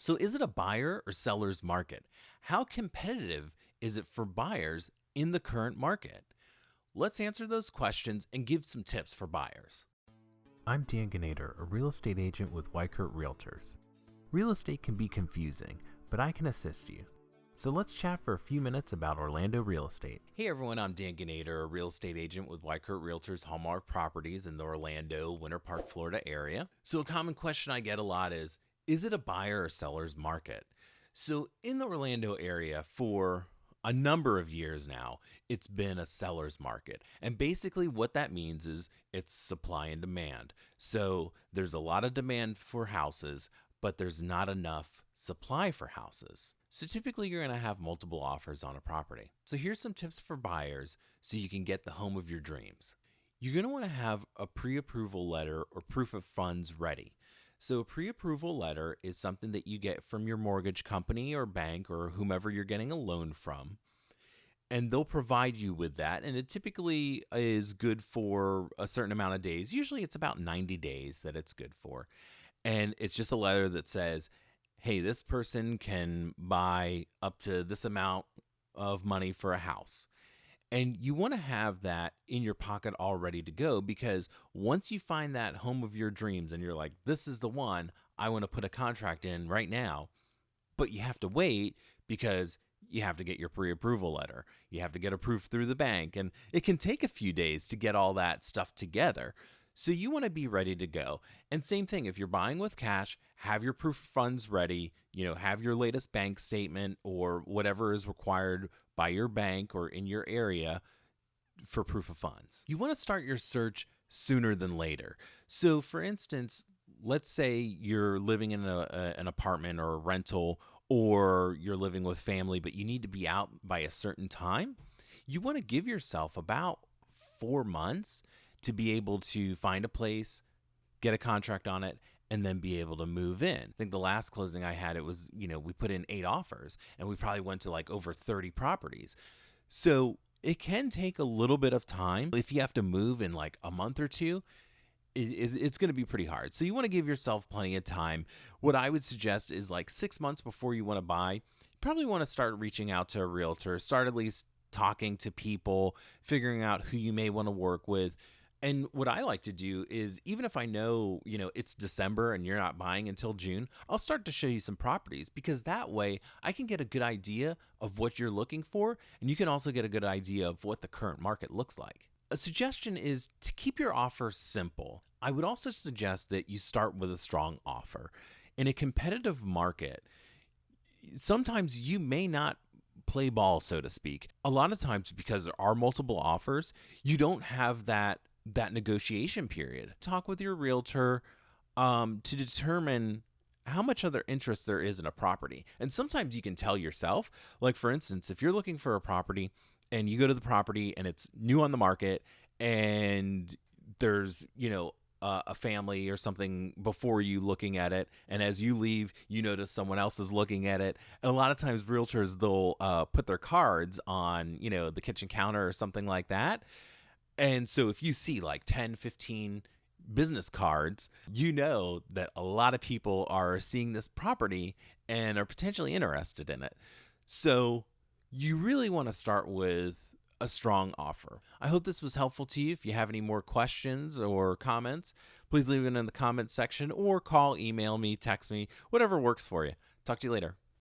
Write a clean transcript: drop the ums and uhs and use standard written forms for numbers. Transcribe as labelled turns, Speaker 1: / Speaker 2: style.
Speaker 1: So, is it a buyer or seller's market? How competitive is it for buyers in the current market? Let's answer those questions and give some tips for buyers.
Speaker 2: I'm Dan Ginader, a real estate agent with Weichert Realtors. Real estate can be confusing, but I can assist you. So let's chat for a few minutes about Orlando real estate.
Speaker 1: Hey everyone, I'm Dan Ginader, a real estate agent with Weichert Realtors Hallmark Properties in the Orlando, Winter Park, Florida area. So a common question I get a lot is it a buyer or seller's market? So in the Orlando area for a number of years now, it's been a seller's market. And basically what that means is it's supply and demand. So there's a lot of demand for houses, but there's not enough supply for houses. So typically you're going to have multiple offers on a property. So here's some tips for buyers so you can get the home of your dreams. You're going to want to have a pre-approval letter or proof of funds ready. So a pre-approval letter is something that you get from your mortgage company or bank or whomever you're getting a loan from. And they'll provide you with that. And it typically is good for a certain amount of days. Usually it's about 90 days that it's good for. And it's just a letter that says, hey, this person can buy up to this amount of money for a house. And you want to have that in your pocket all ready to go, because once you find that home of your dreams and you're like, this is the one, I want to put a contract in right now, but you have to wait because you have to get your pre-approval letter. You have to get approved through the bank, and it can take a few days to get all that stuff together. So you want to be ready to go. And same thing, if you're buying with cash, have your proof of funds ready, have your latest bank statement or whatever is required by your bank or in your area for proof of funds. You want to start your search sooner than later. So for instance, let's say you're living in an apartment or a rental, or you're living with family, but you need to be out by a certain time. You want to give yourself about 4 months to be able to find a place, get a contract on it, and then be able to move in. I think the last closing I had, it was, we put in 8 offers and we probably went to like over 30 properties. So it can take a little bit of time. If you have to move in like a month or two, it's going to be pretty hard. So you want to give yourself plenty of time. What I would suggest is like 6 months before you want to buy, you probably want to start reaching out to a realtor, start at least talking to people, figuring out who you may want to work with. And what I like to do is, even if I know, it's December and you're not buying until June, I'll start to show you some properties, because that way I can get a good idea of what you're looking for. And you can also get a good idea of what the current market looks like. A suggestion is to keep your offer simple. I would also suggest that you start with a strong offer. In a competitive market, sometimes you may not play ball, so to speak. A lot of times, because there are multiple offers, you don't have that negotiation period. Talk with your realtor to determine how much other interest there is in a property. And sometimes you can tell yourself, like for instance, if you're looking for a property and you go to the property and it's new on the market and there's, a family or something before you looking at it, and as you leave, you notice someone else is looking at it. And a lot of times realtors, they'll put their cards on, the kitchen counter or something like that. And so if you see like 10, 15 business cards, you know that a lot of people are seeing this property and are potentially interested in it. So you really want to start with a strong offer. I hope this was helpful to you. If you have any more questions or comments, please leave it in the comments section, or call, email me, text me, whatever works for you. Talk to you later.